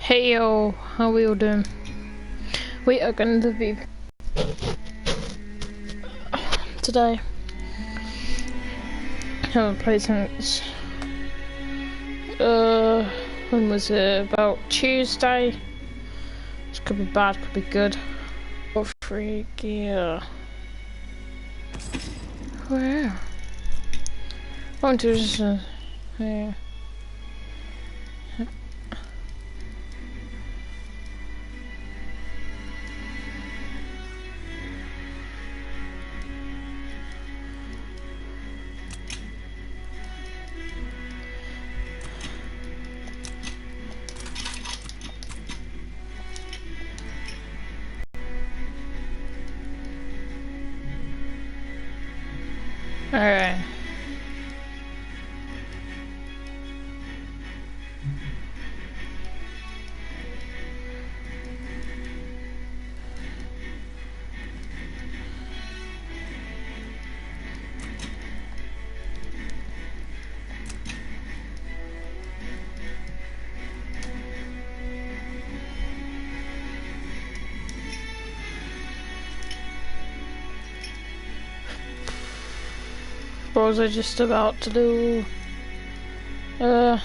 Hey yo, how we all doing? We are going to be today. I haven't played since when was it? About Tuesday. This could be bad, could be good. Oh, free gear. Where? I want to just yeah. Alright. What was I just about to do? Yeah,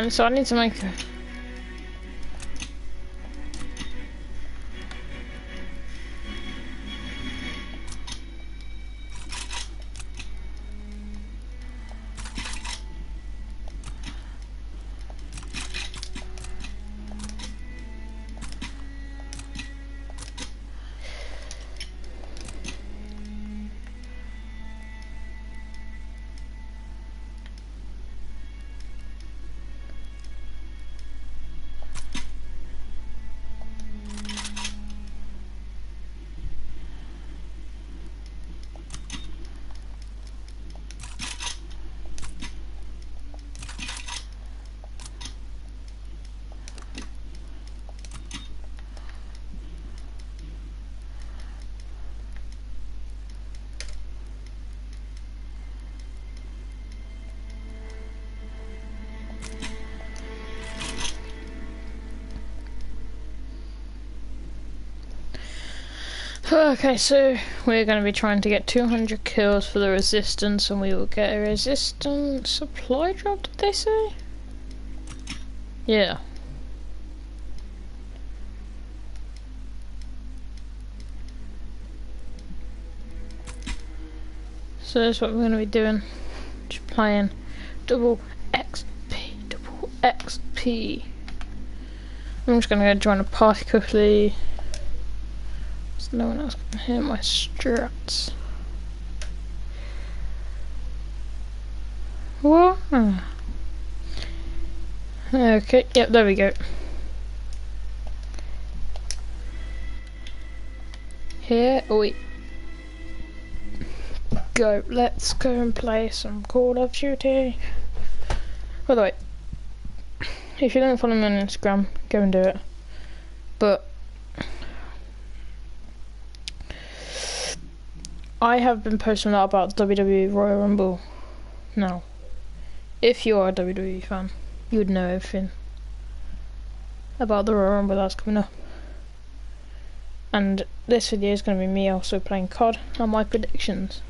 and so I need to make a... Okay, so we're going to be trying to get 200 kills for the resistance, and we will get a resistance supply drop, did they say? Yeah. So that's what we're going to be doing. Just playing double XP. I'm just going to go join a party quickly. No one else can hear my strats. What? Okay, yep, there we go. Here we go. Let's go and play some Call of Duty. By the way, if you don't follow me on Instagram, go and do it. But I have been posting a lot about WWE Royal Rumble. Now, if you are a WWE fan, you would know everything about the Royal Rumble that's coming up. And this video is going to be me also playing COD and my predictions.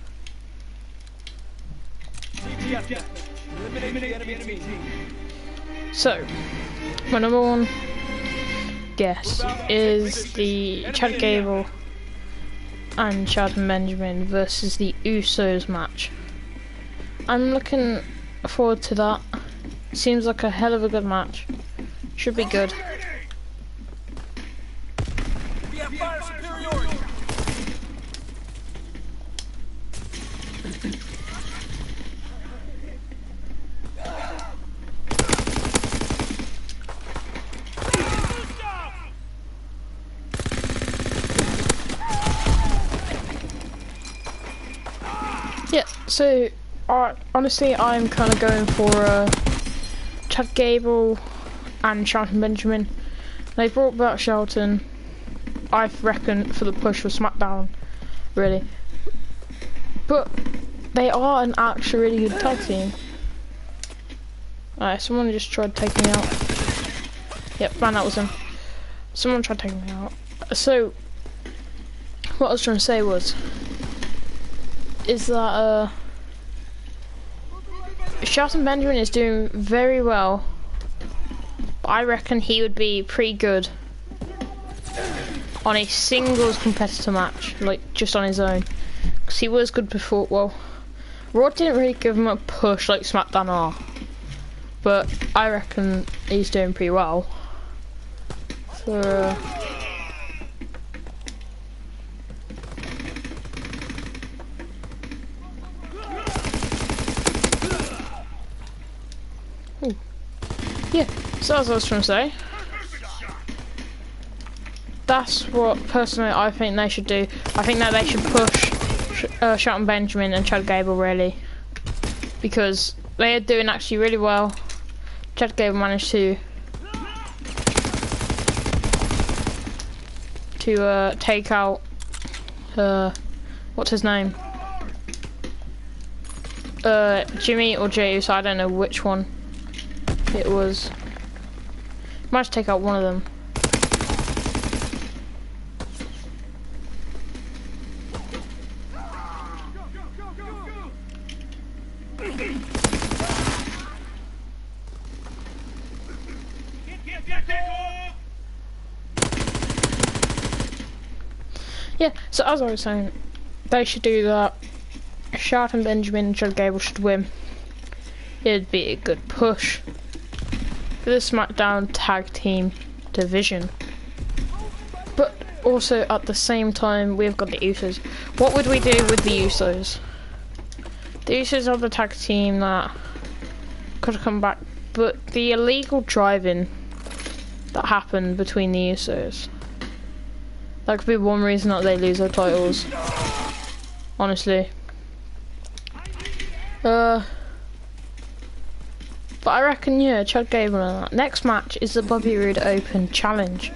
So, my number one guess is the Chad Gable and Shelton Benjamin versus the Usos match. I'm looking forward to that. Seems like a hell of a good match. Should be good. Yeah, so honestly I'm kind of going for Chad Gable and Shelton Benjamin. They brought back Shelton, I reckon, for the push for SmackDown, really. But they are an actually really good tag team. Alright, someone just tried taking me out. Yep, man, that was him. Someone tried taking me out. So, what I was trying to say is that Shelton Benjamin is doing very well. I reckon he would be pretty good on a singles competitor match, like just on his own. Because he was good before. Well, Raw didn't really give him a push like SmackDown are. But I reckon he's doing pretty well. For yeah, so as I was trying to say, that's what personally I think they should do. I think that they should push Shelton Benjamin and Chad Gable really, because they are doing actually really well. Chad Gable managed to take out what's his name? Jimmy or Jey, so I don't know which one it was. Managed to take out one of them. Yeah, so as I was saying, they should do that. Shelton Benjamin and Chad Gable should win. It'd be a good push for the SmackDown Tag Team Division. But also at the same time, we've got the Usos. What would we do with the Usos? The Usos are the tag team that could have come back, but the illegal driving that happened between the Usos, that could be one reason that they lose their titles. Honestly. But I reckon, yeah, Chad Gable and that. Next match is the Bobby Roode Open Challenge.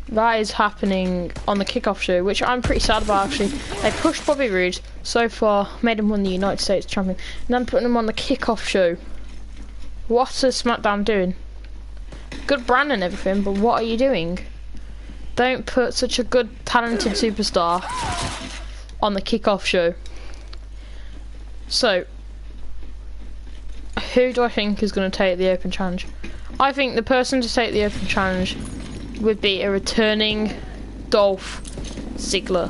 That is happening on the kickoff show, which I'm pretty sad about actually. They pushed Bobby Roode so far, made him win the United States champion, and then putting him on the kickoff show. What is SmackDown doing? Good brand and everything, but what are you doing? Don't put such a good, talented superstar on the kickoff show. So, who do I think is going to take the Open Challenge? I think the person to take the Open Challenge would be a returning Dolph Ziggler.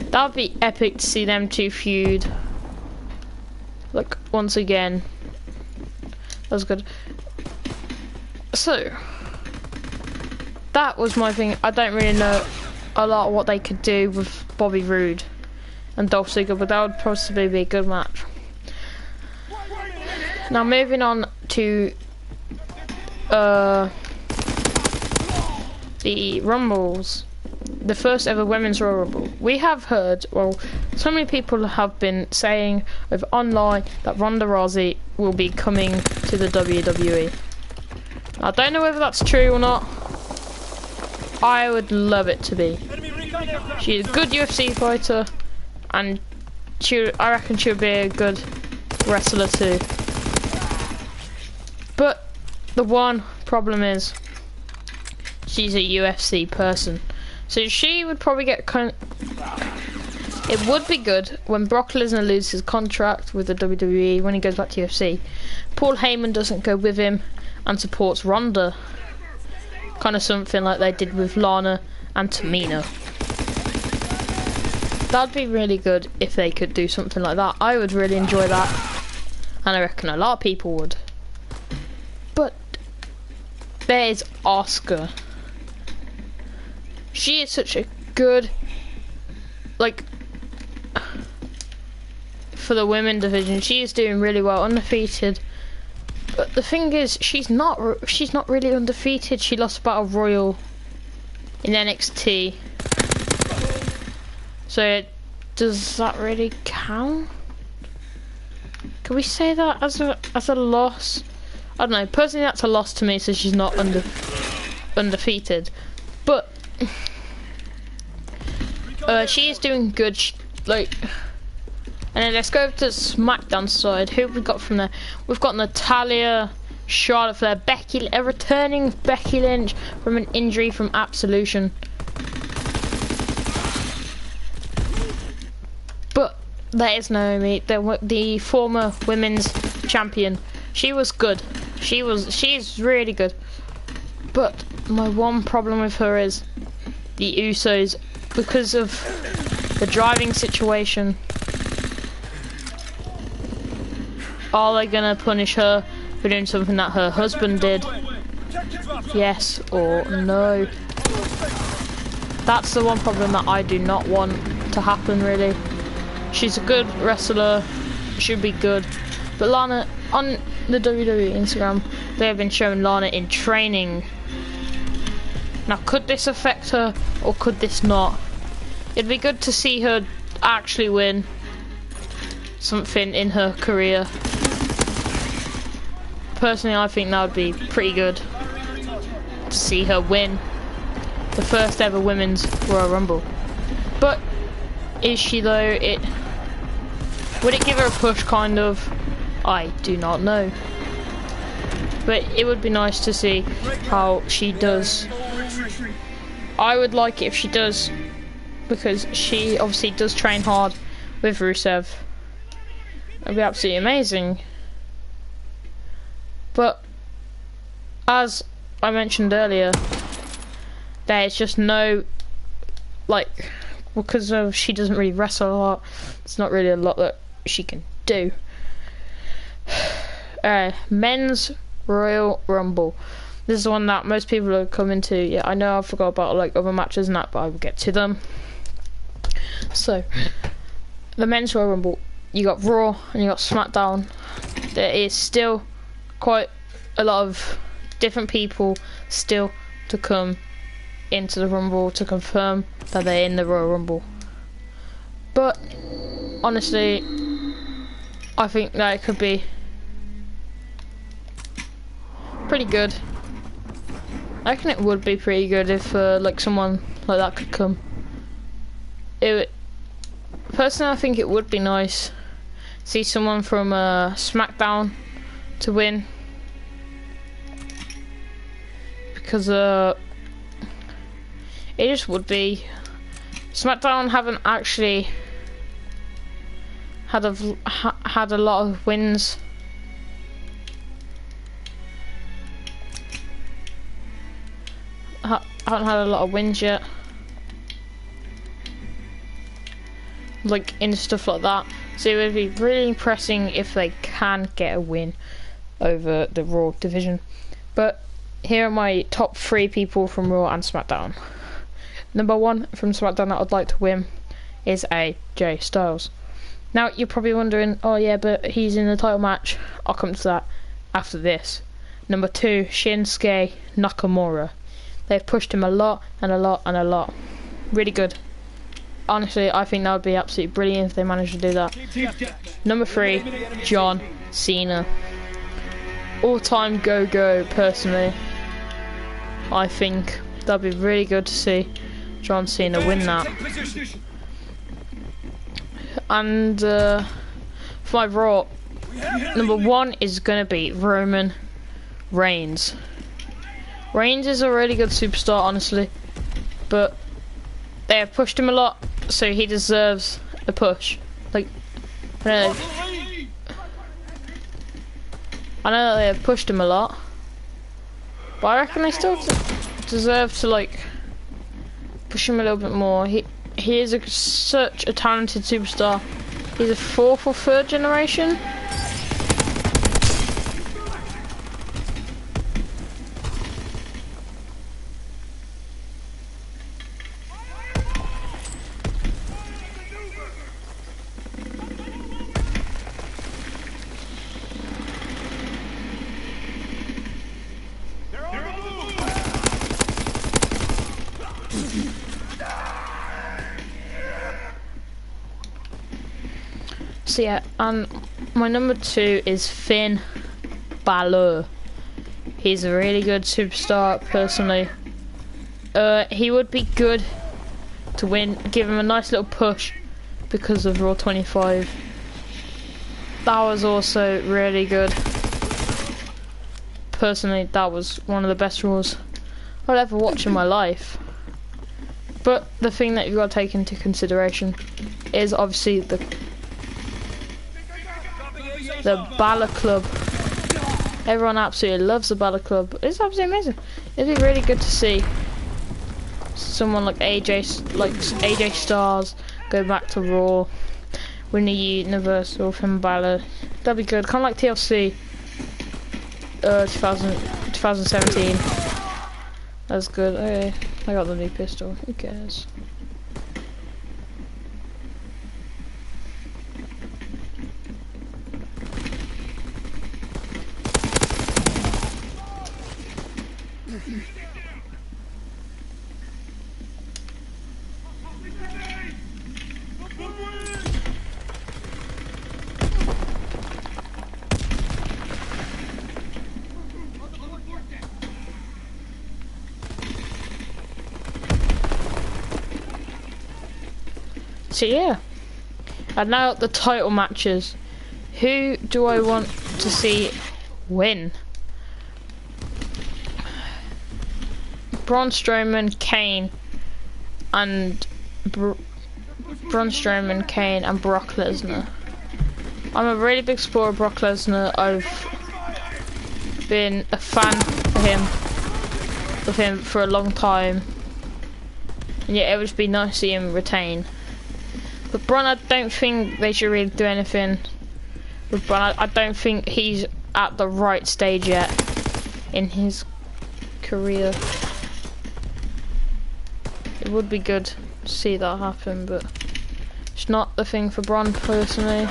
That would be epic to see them two feud. Like, once again. That was good. So, that was my thing. I don't really know a lot of what they could do with Bobby Roode and Dolph Ziggler, but that would possibly be a good match. Now moving on to the Rumbles, the first ever Women's Royal Rumble. We have heard, well, so many people have been saying over online that Ronda Rousey will be coming to the WWE. I don't know whether that's true or not. I would love it to be. She's a good UFC fighter, and I reckon she'll be a good wrestler too. But the one problem is she's a UFC person, so she would probably get it would be good when Brock Lesnar loses his contract with the WWE when he goes back to UFC. Paul Heyman doesn't go with him and supports Ronda, kind of something like they did with Lana and Tamina. That'd be really good if they could do something like that. I would really enjoy that, and I reckon a lot of people would. But there's Asuka. She is such a good, like, for the women division, she is doing really well, undefeated. But the thing is, she's not really undefeated. She lost Battle Royal in NXT. So does that really count? Can we say that as a loss? I don't know. Personally, that's a loss to me, so she's not undefeated. But she is doing good. And And then let's go to the SmackDown side. Who have we got from there? We've got Natalya, Charlotte Flair, a returning Becky Lynch from an injury from Absolution. But there is Naomi, the former women's champion. She was good. She's really good. But my one problem with her is the Usos, because of the driving situation. Are they gonna punish her for doing something that her husband did? Yes or no? That's the one problem that I do not want to happen, really. She's a good wrestler, should be good. But Lana, on the WWE Instagram, they have been showing Lana in training. Now, could this affect her, or could this not? It'd be good to see her actually win something in her career. Personally, I think that would be pretty good to see her win the first ever women's Royal Rumble. But is she though? Would it give her a push, kind of? I do not know. But it would be nice to see how she does. I would like it if she does, because she obviously does train hard with Rusev. It'd be absolutely amazing. But as I mentioned earlier, there's just no, like, because of she doesn't really wrestle a lot, it's not really a lot that she can do. Men's Royal Rumble. This is the one that most people are coming to. Yeah, I know I forgot about like other matches and that, but I will get to them. So, the Men's Royal Rumble, you got Raw and you got SmackDown. There is still quite a lot of different people still to come into the Rumble to confirm that they're in the Royal Rumble. But honestly, I think that it could be pretty good. I reckon it would be pretty good if like someone like that could come. Personally, I think it would be nice to see someone from SmackDown to win, because it just would be. SmackDown haven't actually had a lot of wins. Haven't had a lot of wins yet, like in stuff like that. So it would be really impressive if they can get a win over the Raw division. But here are my top 3 people from Raw and SmackDown. Number 1 from SmackDown that I'd like to win is AJ Styles. Now you're probably wondering, oh yeah, but he's in the title match. I'll come to that after this. Number 2, Shinsuke Nakamura. They've pushed him a lot and a lot and a lot. Really good. Honestly, I think that would be absolutely brilliant if they managed to do that. Number 3, John Cena. All-time go-go, personally. I think that'd be really good to see John Cena win that. And for my Raw, number 1 is going to be Roman Reigns. Reigns is a really good superstar, honestly, but they have pushed him a lot, so he deserves a push. Like, I know that they have pushed him a lot, but I reckon they still deserve to like push him a little bit more. He is such a talented superstar. He's a 4th or 3rd generation. So yeah, and my number 2 is Finn Balor. He's a really good superstar, personally. He would be good to win, give him a nice little push because of Raw 25. That was also really good. Personally, that was one of the best Raws I'll ever watch in my life. But the thing that you've got to take into consideration is obviously the Balor Club. Everyone absolutely loves the Balor Club. It's absolutely amazing. It'd be really good to see someone like AJ Styles go back to Raw, win the Universal from Balor. That'd be good. Kind of like TLC 2017. That's good. Okay, I got the new pistol. Who cares? So yeah, and now the title matches. Who do I want to see win? Braun Strowman, Kane, and Brock Lesnar. I'm a really big supporter of Brock Lesnar. I've been a fan of him for a long time, and yeah, it would be nice to see him retain. But Braun, I don't think they should really do anything with Braun. I don't think he's at the right stage yet in his career. It would be good to see that happen, but it's not the thing for Braun personally.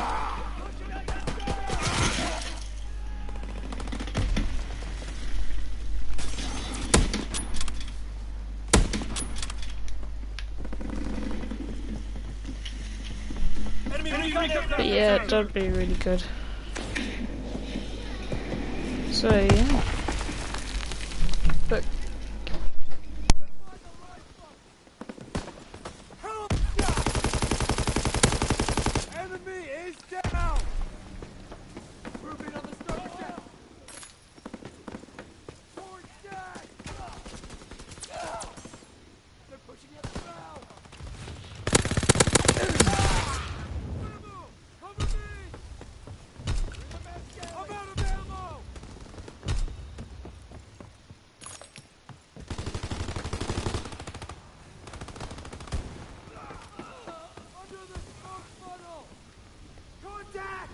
But yeah, that'd be really good. So yeah. But enemy is down. Moving on the start down. Forward dead. They're pushing at the ground. Cover me! I'm out of ammo! Under the smoke funnel! Contact!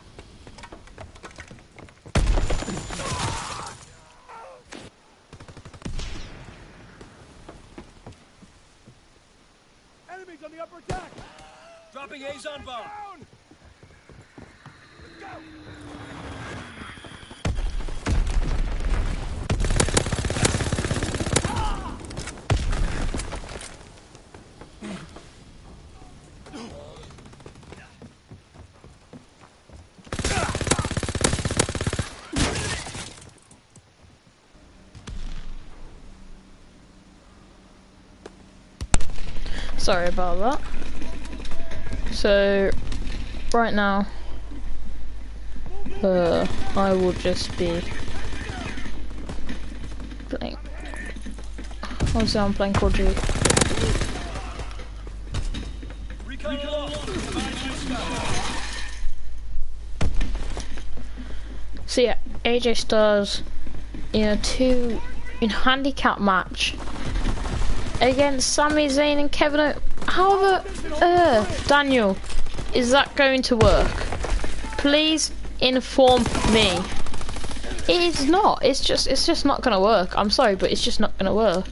Enemies on the upper deck! Dropping Azon bomb. Down! Let's go! sorry about that. So right now I will just be playing. Obviously I'm playing Call of Duty. So yeah, AJ Styles in a handicap match against Sami Zayn and Kevin Owens. How the earth, Daniel, is that going to work? Please inform me. It is not. It's just not gonna work. I'm sorry, but it's just not gonna work.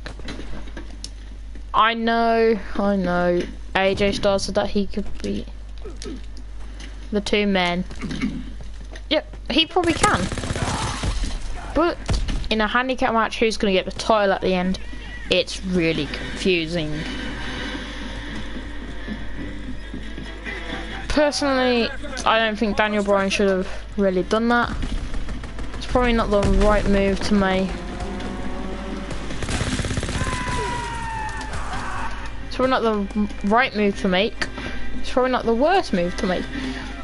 I know. AJ Styles said that he could beat the two men. Yep, he probably can. But in a handicap match, who's gonna get the title at the end? It's really confusing. Personally, I don't think Daniel Bryan should have really done that. It's probably not the right move to make. It's probably not the right move to make. It's probably not the worst move to make.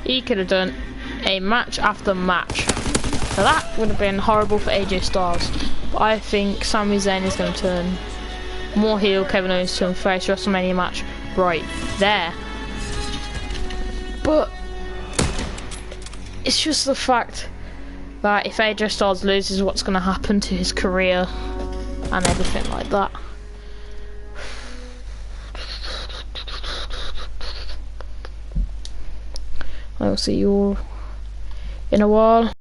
He could have done a match after match. So that would have been horrible for AJ Styles. But I think Sami Zayn is going to turn more heel, Kevin Owens to face WrestleMania match right there. But it's just the fact that if AJ Styles loses, what's going to happen to his career and everything like that. I'll see you all in a while.